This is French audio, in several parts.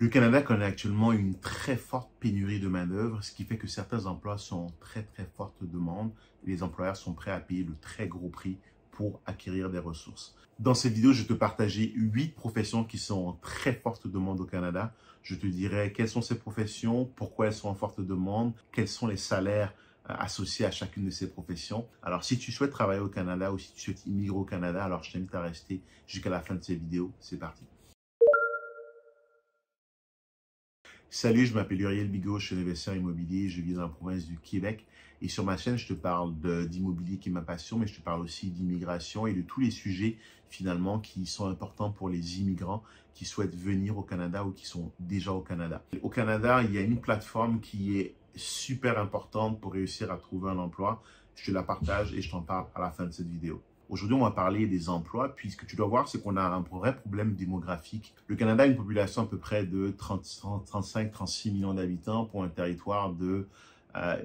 Le Canada connaît actuellement une très forte pénurie de main-d'œuvre, ce qui fait que certains emplois sont en très forte demande et les employeurs sont prêts à payer le très gros prix pour acquérir des ressources. Dans cette vidéo, je vais te partager 8 professions qui sont en très forte demande au Canada. Je te dirai quelles sont ces professions, pourquoi elles sont en forte demande, quels sont les salaires associés à chacune de ces professions. Alors, si tu souhaites travailler au Canada ou si tu souhaites immigrer au Canada, alors je t'invite à rester jusqu'à la fin de cette vidéo. C'est parti. Salut, je m'appelle Uriel Bigot, je suis investisseur immobilier, je vis dans la province du Québec et sur ma chaîne, je te parle d'immobilier qui est ma passion, mais je te parle aussi d'immigration et de tous les sujets finalement qui sont importants pour les immigrants qui souhaitent venir au Canada ou qui sont déjà au Canada. Au Canada, il y a une plateforme qui est super importante pour réussir à trouver un emploi. Je te la partage et je t'en parle à la fin de cette vidéo. Aujourd'hui, on va parler des emplois, puis ce que tu dois voir, c'est qu'on a un vrai problème démographique. Le Canada a une population à peu près de 35-36 millions d'habitants pour un territoire de un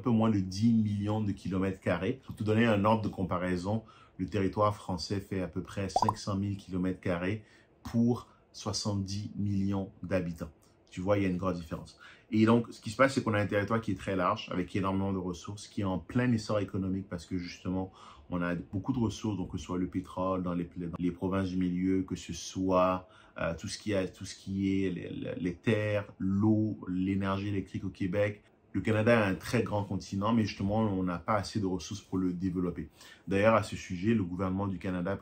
peu moins de 10 millions de kilomètres carrés. Pour te donner un ordre de comparaison, le territoire français fait à peu près 500 000 kilomètres carrés pour 70 millions d'habitants. Tu vois, il y a une grande différence. Et donc, ce qui se passe, c'est qu'on a un territoire qui est très large, avec énormément de ressources, qui est en plein essor économique parce que justement, on a beaucoup de ressources, donc que ce soit le pétrole dans les provinces du milieu, que ce soit tout ce qui est les terres, l'eau, l'énergie électrique au Québec. Le Canada est un très grand continent, mais justement, on n'a pas assez de ressources pour le développer. D'ailleurs, à ce sujet, le gouvernement du Canada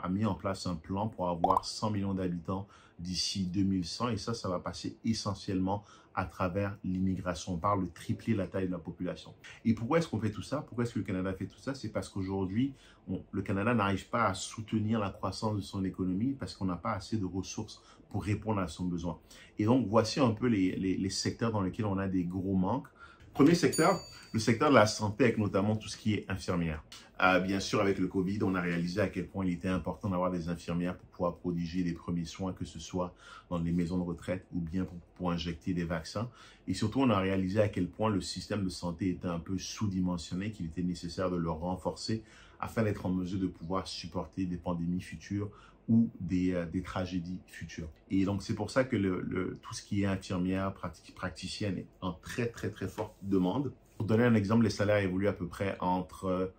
a mis en place un plan pour avoir 100 millions d'habitants d'ici 2100, et ça va passer essentiellement à travers l'immigration. On parle de tripler la taille de la population. Et pourquoi est-ce qu'on fait tout ça? Pourquoi est-ce que le Canada fait tout ça? C'est parce qu'aujourd'hui, le Canada n'arrive pas à soutenir la croissance de son économie parce qu'on n'a pas assez de ressources pour répondre à son besoin. Et donc, voici un peu les secteurs dans lesquels on a des gros manques. Premier secteur, le secteur de la santé avec notamment tout ce qui est infirmière. Bien sûr, avec le COVID, on a réalisé à quel point il était important d'avoir des infirmières pour pouvoir prodiguer les premiers soins, que ce soit dans les maisons de retraite ou bien pour injecter des vaccins. Et surtout, on a réalisé à quel point le système de santé était un peu sous-dimensionné, qu'il était nécessaire de le renforcer afin d'être en mesure de pouvoir supporter des pandémies futures ou des tragédies futures. Et donc, c'est pour ça que tout ce qui est infirmière, praticienne est en très forte demande. Pour donner un exemple, les salaires évoluent à peu près entre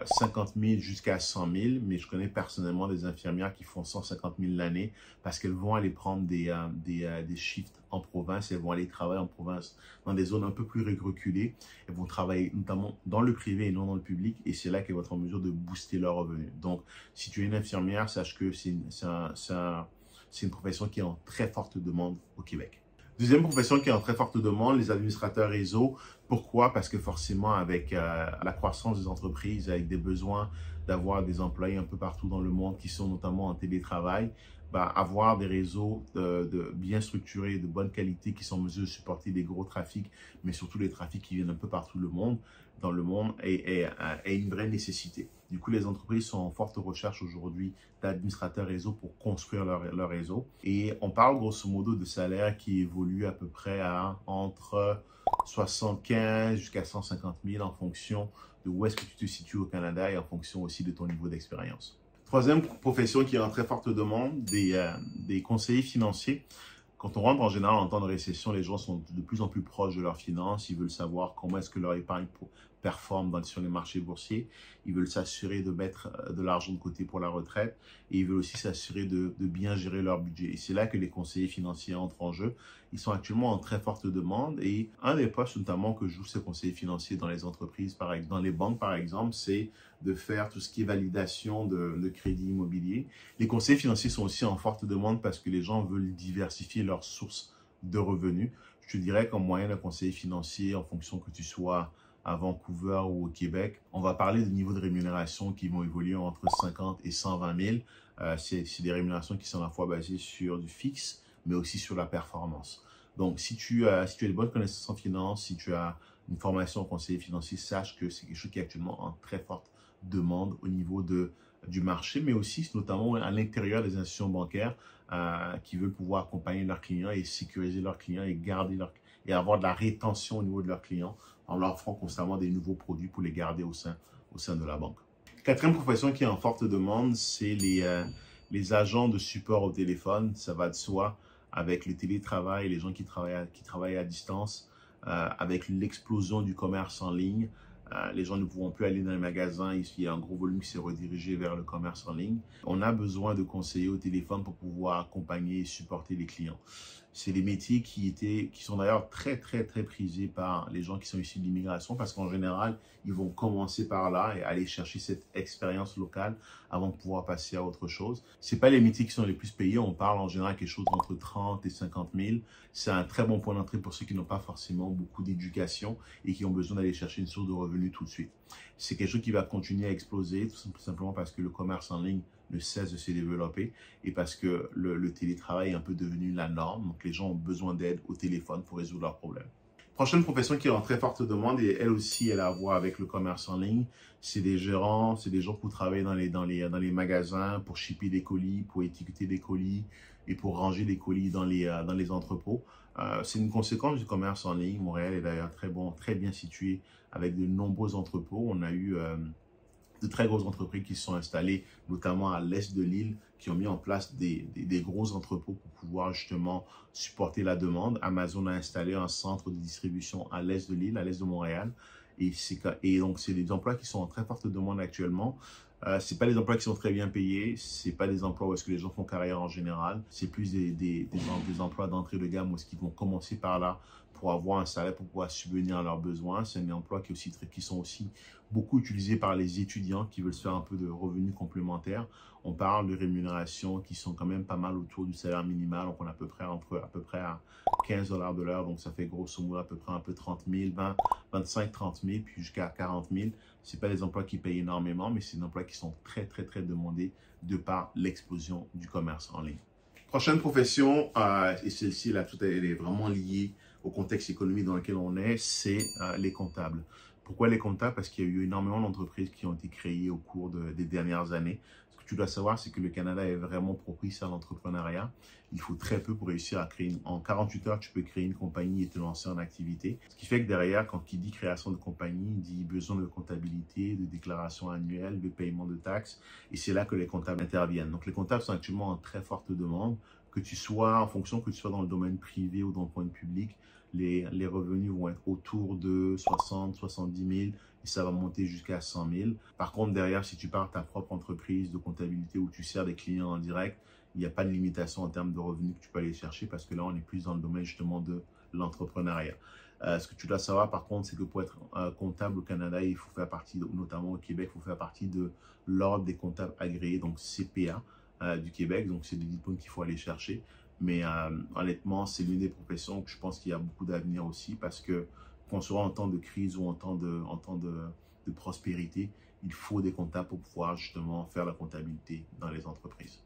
50 000 jusqu'à 100 000, mais je connais personnellement des infirmières qui font 150 000 l'année parce qu'elles vont aller prendre des shifts en province, elles vont aller travailler en province dans des zones un peu plus reculées, elles vont travailler notamment dans le privé et non dans le public, et c'est là qu'elles vont être en mesure de booster leurs revenus. Donc, si tu es une infirmière, sache que c'est une profession qui est en très forte demande au Québec. Deuxième profession qui est en très forte demande, les administrateurs réseau. Pourquoi? Parce que forcément, avec la croissance des entreprises, avec des besoins d'avoir des employés un peu partout dans le monde qui sont notamment en télétravail, avoir des réseaux bien structurés, de bonne qualité, qui sont en mesure de supporter des gros trafics, mais surtout les trafics qui viennent un peu partout dans le monde, est une vraie nécessité. Du coup, les entreprises sont en forte recherche aujourd'hui d'administrateurs réseau pour construire leur réseau. Et on parle grosso modo de salaires qui évoluent à peu près entre 75 jusqu'à 150 000 en fonction de où est-ce que tu te situes au Canada et en fonction aussi de ton niveau d'expérience. Troisième profession qui est en très forte demande, des conseillers financiers. Quand on rentre en général en temps de récession, les gens sont de plus en plus proches de leurs finances. Ils veulent savoir comment est-ce que leur épargne performe sur les marchés boursiers. Ils veulent s'assurer de mettre de l'argent de côté pour la retraite. Et ils veulent aussi s'assurer de bien gérer leur budget. Et c'est là que les conseillers financiers entrent en jeu. Ils sont actuellement en très forte demande. Et un des postes notamment que jouent ces conseillers financiers dans les entreprises, dans les banques par exemple, c'est de faire tout ce qui est validation de crédit immobilier. Les conseillers financiers sont aussi en forte demande parce que les gens veulent diversifier leurs sources de revenus. Je te dirais qu'en moyenne, un conseiller financier, en fonction que tu sois à Vancouver ou au Québec, on va parler de niveaux de rémunération qui vont évoluer entre 50 et 120 000. C'est des rémunérations qui sont à la fois basées sur du fixe, mais aussi sur la performance. Donc, si tu as de bonnes connaissances en finance, si tu as une formation en conseiller financier, sache que c'est quelque chose qui est actuellement en très forte demande au niveau du marché, mais aussi notamment à l'intérieur des institutions bancaires qui veulent pouvoir accompagner leurs clients et sécuriser leurs clients et avoir de la rétention au niveau de leurs clients en leur offrant constamment des nouveaux produits pour les garder au sein de la banque. Quatrième profession qui est en forte demande, c'est les agents de support au téléphone. Ça va de soi. avec le télétravail, les gens qui travaillent à distance, avec l'explosion du commerce en ligne. Les gens ne pourront plus aller dans les magasins. Il y a un gros volume qui s'est redirigé vers le commerce en ligne. On a besoin de conseillers au téléphone pour pouvoir accompagner et supporter les clients. C'est des métiers qui sont d'ailleurs très prisés par les gens qui sont issus de l'immigration parce qu'en général, ils vont commencer par là et aller chercher cette expérience locale avant de pouvoir passer à autre chose. C'est pas les métiers qui sont les plus payés. On parle en général quelque chose entre 30 et 50 000. C'est un très bon point d'entrée pour ceux qui n'ont pas forcément beaucoup d'éducation et qui ont besoin d'aller chercher une source de revenus tout de suite. C'est quelque chose qui va continuer à exploser tout simplement parce que le commerce en ligne ne cesse de se développer et parce que le télétravail est un peu devenu la norme. Donc, les gens ont besoin d'aide au téléphone pour résoudre leurs problèmes. Prochaine profession qui est en très forte demande et elle aussi, elle a à voir avec le commerce en ligne. C'est des gérants, c'est des gens qui travaillent dans les magasins pour shipper des colis, pour étiqueter des colis et pour ranger des colis dans les entrepôts. C'est une conséquence du commerce en ligne. Montréal est d'ailleurs très bien situé avec de nombreux entrepôts. On a eu de très grosses entreprises qui se sont installées, notamment à l'est de l'île, qui ont mis en place des gros entrepôts pour pouvoir justement supporter la demande. Amazon a installé un centre de distribution à l'est de l'île, à l'est de Montréal. Et donc, c'est des emplois qui sont en très forte demande actuellement. C'est pas des emplois qui sont très bien payés, c'est pas des emplois où est-ce que les gens font carrière en général, c'est plus des emplois d'entrée de gamme où est-ce qu'ils vont commencer par là pour avoir un salaire pour pouvoir subvenir à leurs besoins. C'est un emploi qui sont aussi beaucoup utilisés par les étudiants qui veulent se faire un peu de revenus complémentaires. On parle de rémunérations qui sont quand même pas mal autour du salaire minimal, donc on est à peu près à 15 $ de l'heure, donc ça fait grosso modo à peu près un peu 30 000, 25, 30 000, puis jusqu'à 40 000. C'est pas des emplois qui payent énormément, mais c'est des emplois qui sont très demandés de par l'explosion du commerce en ligne. Prochaine profession, et celle-ci, là, elle est vraiment liée au contexte économique dans lequel on est, c'est les comptables. Pourquoi les comptables? Parce qu'il y a eu énormément d'entreprises qui ont été créées au cours des dernières années. Ce que tu dois savoir, c'est que le Canada est vraiment propice à l'entrepreneuriat. Il faut très peu pour réussir à créer en 48 heures, tu peux créer une compagnie et te lancer en activité. Ce qui fait que derrière, quand il dit création de compagnie, il dit besoin de comptabilité, de déclaration annuelle, de paiement de taxes. Et c'est là que les comptables interviennent. Donc, les comptables sont actuellement en très forte demande. Que tu sois, en fonction que tu sois dans le domaine privé ou dans le domaine public, les revenus vont être autour de 60, 70 000 et ça va monter jusqu'à 100 000. Par contre, derrière, si tu pars ta propre entreprise de comptabilité où tu sers des clients en direct, il n'y a pas de limitation en termes de revenus que tu peux aller chercher parce que là, on est plus dans le domaine justement de l'entrepreneuriat. Ce que tu dois savoir par contre, c'est que pour être comptable au Canada, il faut faire partie, notamment au Québec, il faut faire partie de l'ordre des comptables agréés, donc CPA du Québec. Donc, c'est des diplômes qu'il faut aller chercher. Mais honnêtement, c'est l'une des professions que je pense qu'il y a beaucoup d'avenir aussi parce que qu'on soit en temps de crise ou en temps de prospérité, il faut des comptables pour pouvoir justement faire la comptabilité dans les entreprises.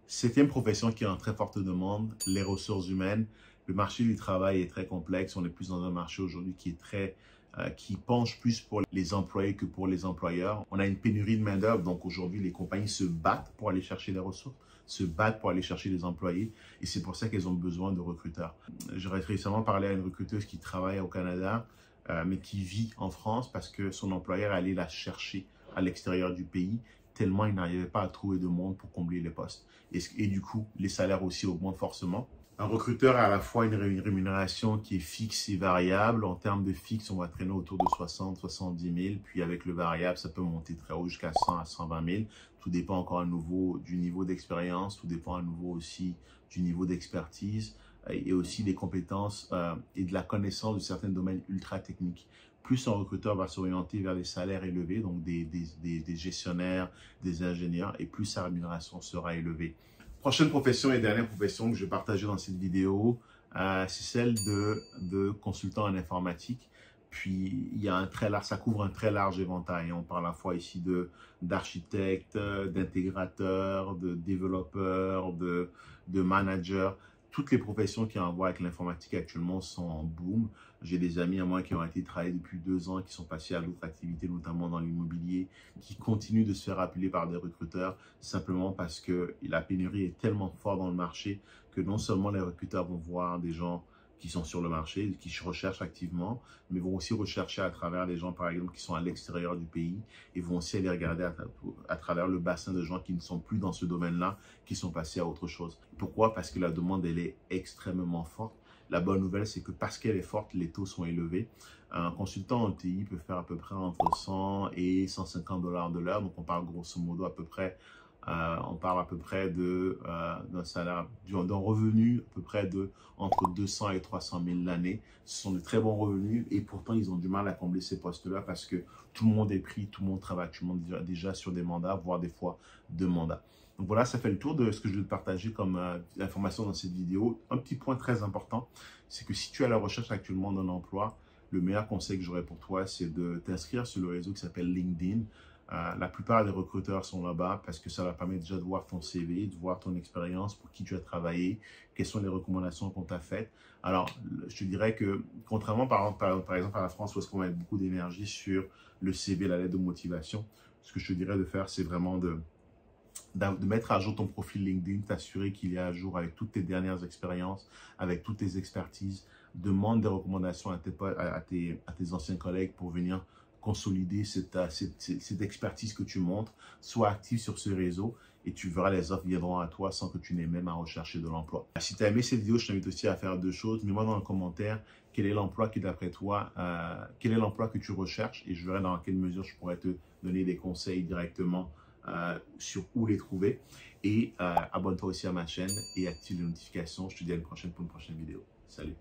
Septième profession qui est en très forte demande, les ressources humaines. Le marché du travail est très complexe. On est plus dans un marché aujourd'hui qui penche plus pour les employés que pour les employeurs. On a une pénurie de main-d'œuvre, donc aujourd'hui, les compagnies se battent pour aller chercher des ressources, se battent pour aller chercher des employés, et c'est pour ça qu'elles ont besoin de recruteurs. J'aurais récemment parlé à une recruteuse qui travaille au Canada, mais qui vit en France parce que son employeur allait la chercher à l'extérieur du pays, tellement il n'arrivait pas à trouver de monde pour combler les postes. Et du coup, les salaires aussi augmentent forcément. Un recruteur a à la fois une rémunération qui est fixe et variable. En termes de fixe, on va traîner autour de 60 000, 70 000. Puis avec le variable, ça peut monter très haut jusqu'à 100 à 120 000. Tout dépend encore à nouveau du niveau d'expérience. Tout dépend à nouveau aussi du niveau d'expertise et aussi des compétences et de la connaissance de certains domaines ultra techniques. Plus un recruteur va s'orienter vers des salaires élevés, donc des gestionnaires, des ingénieurs, et plus sa rémunération sera élevée. Prochaine profession et dernière profession que je vais partager dans cette vidéo, c'est celle de consultant en informatique. Puis, il y a ça couvre un très large éventail. On parle à la fois ici d'architectes, d'intégrateurs, de développeurs, de managers. Toutes les professions qui ont à voir avec l'informatique actuellement sont en boom. J'ai des amis à moi qui ont été travailler depuis 2 ans, qui sont passés à d'autres activités, notamment dans l'immobilier, qui continuent de se faire appeler par des recruteurs simplement parce que la pénurie est tellement forte dans le marché que non seulement les recruteurs vont voir des gens qui sont sur le marché, qui recherchent activement, mais vont aussi rechercher à travers des gens, par exemple, qui sont à l'extérieur du pays et vont aussi aller regarder à travers le bassin de gens qui ne sont plus dans ce domaine-là, qui sont passés à autre chose. Pourquoi? Parce que la demande, elle est extrêmement forte. La bonne nouvelle, c'est que parce qu'elle est forte, les taux sont élevés. Un consultant en TI peut faire à peu près entre 100 et 150 dollars de l'heure. Donc, on parle grosso modo à peu près d'un salaire, d'un revenu à peu près de entre 200 et 300 000 l'année. Ce sont de très bons revenus et pourtant, ils ont du mal à combler ces postes-là parce que tout le monde est pris, tout le monde travaille, tout le monde est déjà sur des mandats, voire des fois deux mandats. Donc voilà, ça fait le tour de ce que je vais te partager comme information dans cette vidéo. Un petit point très important, c'est que si tu es à la recherche actuellement d'un emploi, le meilleur conseil que j'aurais pour toi, c'est de t'inscrire sur le réseau qui s'appelle LinkedIn. La plupart des recruteurs sont là-bas parce que ça va permettre déjà de voir ton CV, de voir ton expérience, pour qui tu as travaillé, quelles sont les recommandations qu'on t'a faites. Alors, je te dirais que, contrairement par exemple à la France, où est-ce qu'on met beaucoup d'énergie sur le CV, la lettre de motivation, ce que je te dirais de faire, c'est vraiment de mettre à jour ton profil LinkedIn, t'assurer qu'il est à jour avec toutes tes dernières expériences, avec toutes tes expertises. Demande des recommandations à tes anciens collègues pour venir consolider cette expertise que tu montres. Sois actif sur ce réseau et tu verras les offres viendront à toi sans que tu n'aies même à rechercher de l'emploi. Si tu as aimé cette vidéo, je t'invite aussi à faire deux choses. Mets-moi dans le commentaire quel est l'emploi qui, d'après toi, quel est l'emploi que tu recherches et je verrai dans quelle mesure je pourrais te donner des conseils directement sur où les trouver. Et abonne-toi aussi à ma chaîne et active les notifications. Je te dis à une prochaine pour une prochaine vidéo. Salut!